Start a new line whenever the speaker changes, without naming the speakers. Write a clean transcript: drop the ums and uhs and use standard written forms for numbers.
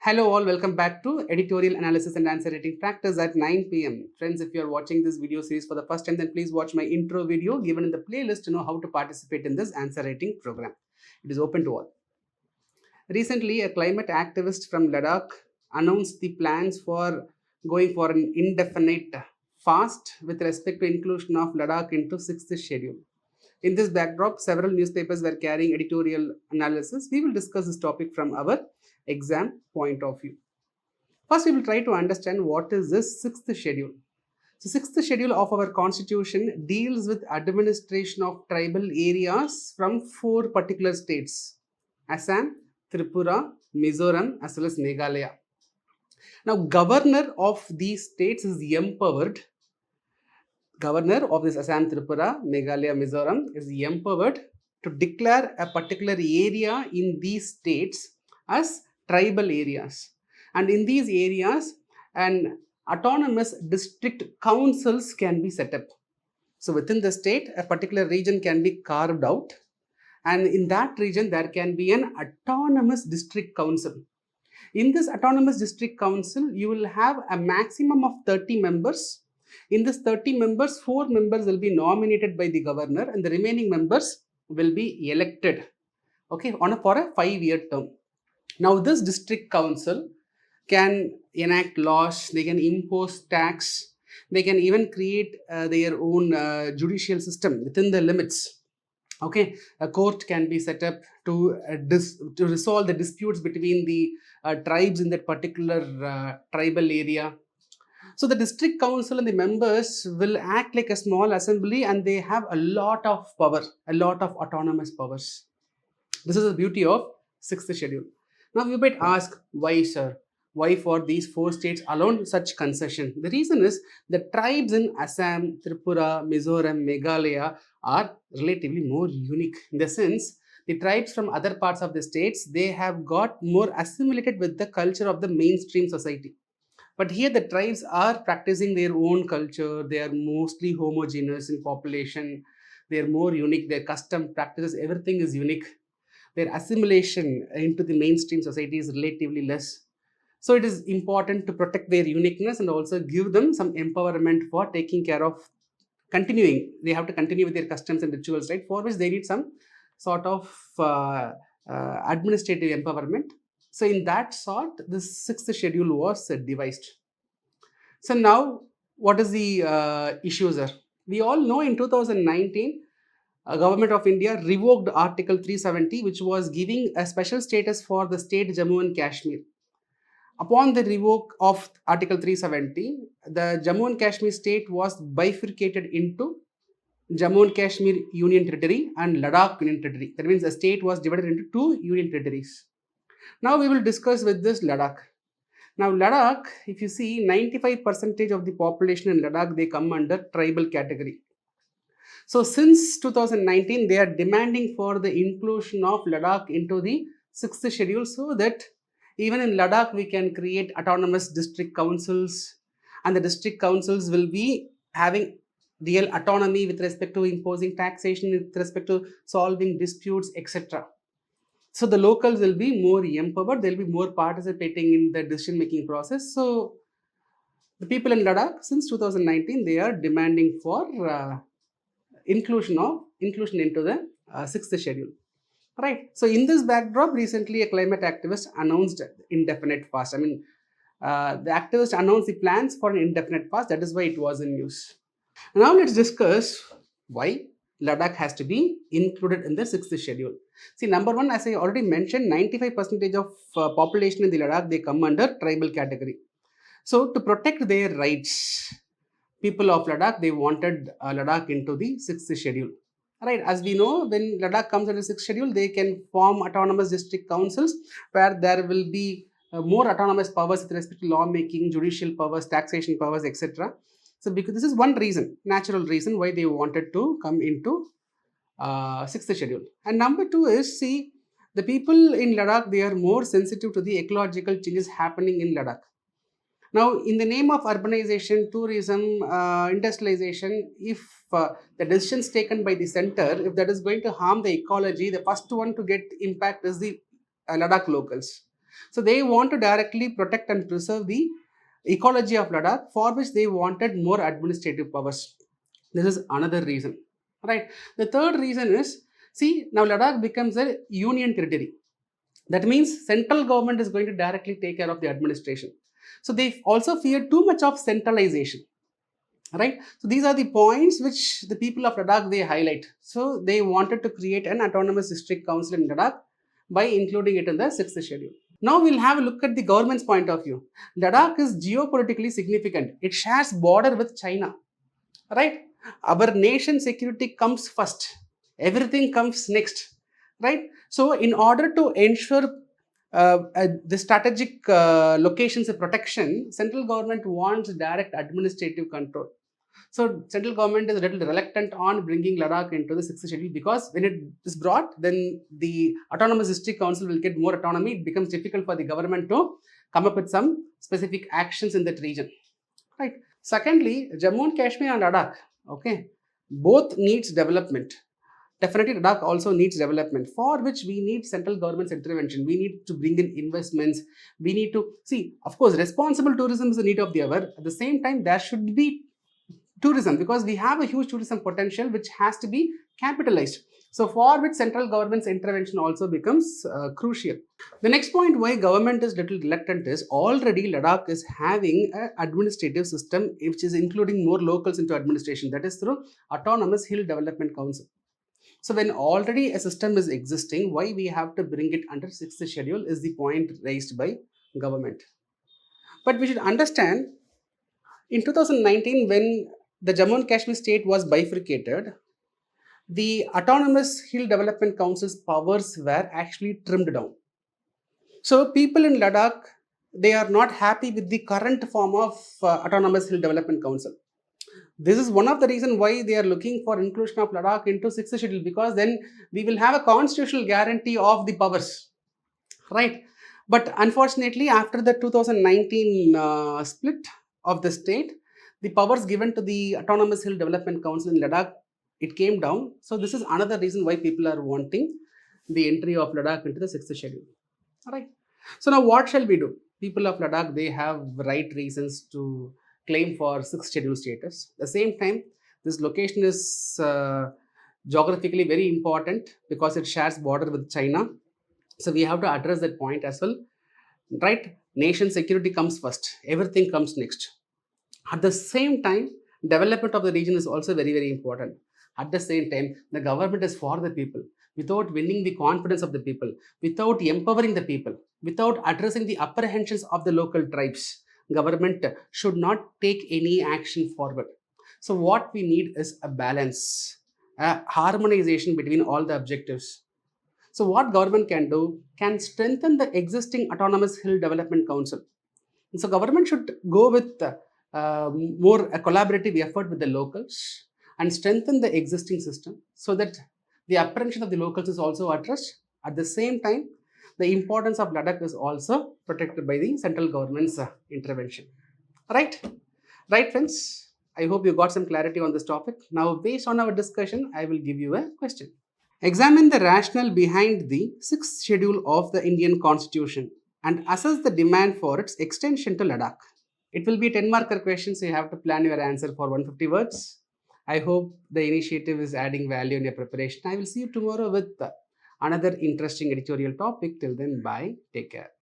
Hello all, welcome back to Editorial Analysis and Answer Writing Practice at 9 p.m. Friends, if you are watching this video series for the first time, then please watch my intro video given in the playlist to know how to participate in this answer writing program. It is open to all. Recently, a climate activist from Ladakh announced the plans for going for an indefinite fast with respect to inclusion of Ladakh into sixth schedule. In this backdrop, several newspapers were carrying editorial analysis. We will discuss this topic from our exam point of view. First, we will try to understand what is this sixth schedule. So, sixth schedule of our constitution deals with administration of tribal areas from four particular states: Assam, Tripura, Mizoram, as well as Meghalaya. Now, governor of these states is empowered. Governor of this Assam, Tripura, Meghalaya, Mizoram is empowered to declare a particular area in these states as tribal areas. And in these areas, an autonomous district councils can be set up. So within the state, a particular region can be carved out, and in that region, there can be an autonomous district council. In this autonomous district council, you will have a maximum of 30 members. In this 30 members, 4 members will be nominated by the governor, and the remaining members will be elected, okay, for a 5-year term. Now, this district council can enact laws, they can impose tax, they can even create their own judicial system within the limits. Okay, a court can be set up to resolve the disputes between the tribes in that particular tribal area. So the district council and the members will act like a small assembly, and they have a lot of power, a lot of autonomous powers. This is the beauty of sixth schedule. Now you might ask, why, sir? Why for these 4 states alone such concession? The reason is the tribes in Assam, Tripura, Mizoram, Meghalaya are relatively more unique. In the sense, the tribes from other parts of the states, they have got more assimilated with the culture of the mainstream society. But here the tribes are practicing their own culture. They are mostly homogeneous in population. They are more unique. Their custom, practices, everything is unique. Their assimilation into the mainstream society is relatively less. So it is important to protect their uniqueness and also give them some empowerment for taking care of continuing. They have to continue with their customs and rituals, right? For which they need some sort of administrative empowerment. So in that sort, this sixth schedule was devised. So now, what is the issues are? We all know in 2019, Government of India revoked Article 370, which was giving a special status for the state Jammu and Kashmir. Upon the revoke of Article 370, the Jammu and Kashmir state was bifurcated into Jammu and Kashmir Union Territory and Ladakh Union Territory. That means the state was divided into 2 union territories. Now we will discuss with this Ladakh. Now Ladakh, if you see, 95% of the population in Ladakh, they come under tribal category. So since 2019, they are demanding for the inclusion of Ladakh into the 6th schedule, so that even in Ladakh we can create autonomous district councils, and the district councils will be having real autonomy with respect to imposing taxation, with respect to solving disputes, etc. So the locals will be more empowered, they'll be more participating in the decision making process. So the people in Ladakh since 2019, they are demanding for inclusion into the 6th schedule. Right. So in this backdrop, recently a climate activist announced indefinite fast. I mean, the activist announced the plans for an indefinite fast. That is why it was in news. Now let's discuss why Ladakh has to be included in the 6th schedule. See, number one, as I already mentioned, 95% of population in the Ladakh, they come under tribal category. So to protect their rights, people of Ladakh, they wanted Ladakh into the 6th schedule. Right, as we know, when Ladakh comes under 6th schedule, they can form autonomous district councils where there will be more autonomous powers with respect to lawmaking, judicial powers, taxation powers, etc. So, because this is one reason, natural reason why they wanted to come into 6th schedule. And number two is, see, the people in Ladakh, they are more sensitive to the ecological changes happening in Ladakh. Now, in the name of urbanization, tourism, industrialization, if the decisions taken by the center, if that is going to harm the ecology, the first one to get impact is the Ladakh locals. So they want to directly protect and preserve the ecology of Ladakh, for which they wanted more administrative powers. This is another reason, right? The third reason is, see, now Ladakh becomes a union territory. That means central government is going to directly take care of the administration. So they also fear too much of centralization, right? So these are the points which the people of Ladakh they highlight. So they wanted to create an autonomous district council in Ladakh by including it in the sixth schedule. Now we'll have a look at the government's point of view. Ladakh is geopolitically significant. It shares border with China, right? Our nation security comes first. Everything comes next, right? So in order to ensure the strategic locations of protection, central government wants direct administrative control. So central government is a little reluctant on bringing Ladakh into the sixth schedule, because when it is brought, then the autonomous district council will get more autonomy. It becomes difficult for the government to come up with some specific actions in that region, right? Secondly, Jammu and Kashmir and Ladakh, okay, both needs development. Definitely, Ladakh also needs development, for which we need central government's intervention. We need to bring in investments. We need to see, of course, responsible tourism is the need of the hour. At the same time, there should be tourism, because we have a huge tourism potential which has to be capitalized. So for which central government's intervention also becomes crucial. The next point why government is little reluctant is, already Ladakh is having an administrative system which is including more locals into administration, that is through Autonomous Hill Development Council. So when already a system is existing, why we have to bring it under sixth schedule is the point raised by government. But we should understand, in 2019, when the Jammu and Kashmir state was bifurcated, the Autonomous Hill Development Council's powers were actually trimmed down. So people in Ladakh, they are not happy with the current form of Autonomous Hill Development Council. This is one of the reasons why they are looking for inclusion of Ladakh into sixth schedule, because then we will have a constitutional guarantee of the powers, right? But unfortunately, after the 2019 split of the state, the powers given to the Autonomous Hill Development Council in Ladakh, it came down. So this is another reason why people are wanting the entry of Ladakh into the sixth schedule. All right. So now what shall we do? People of Ladakh, they have right reasons to claim for sixth schedule status. At the same time, this location is geographically very important because it shares border with China. So we have to address that point as well, right? Nation security comes first. Everything comes next. At the same time, development of the region is also very, very important. At the same time, the government is for the people. Without winning the confidence of the people, without empowering the people, without addressing the apprehensions of the local tribes, government should not take any action forward. So what we need is a balance, a harmonization between all the objectives. So what government can do, can strengthen the existing Autonomous Hill Development Council. So government should go with more a collaborative effort with the locals and strengthen the existing system, so that the apprehension of the locals is also addressed. At the same time, the importance of Ladakh is also protected by the central government's intervention. Right? Right, friends? I hope you got some clarity on this topic. Now, based on our discussion, I will give you a question. Examine the rationale behind the sixth schedule of the Indian Constitution and assess the demand for its extension to Ladakh. It will be 10 marker questions, so you have to plan your answer for 150 words. I hope the initiative is adding value in your preparation. I will see you tomorrow with another interesting editorial topic. Till then, bye. Take care.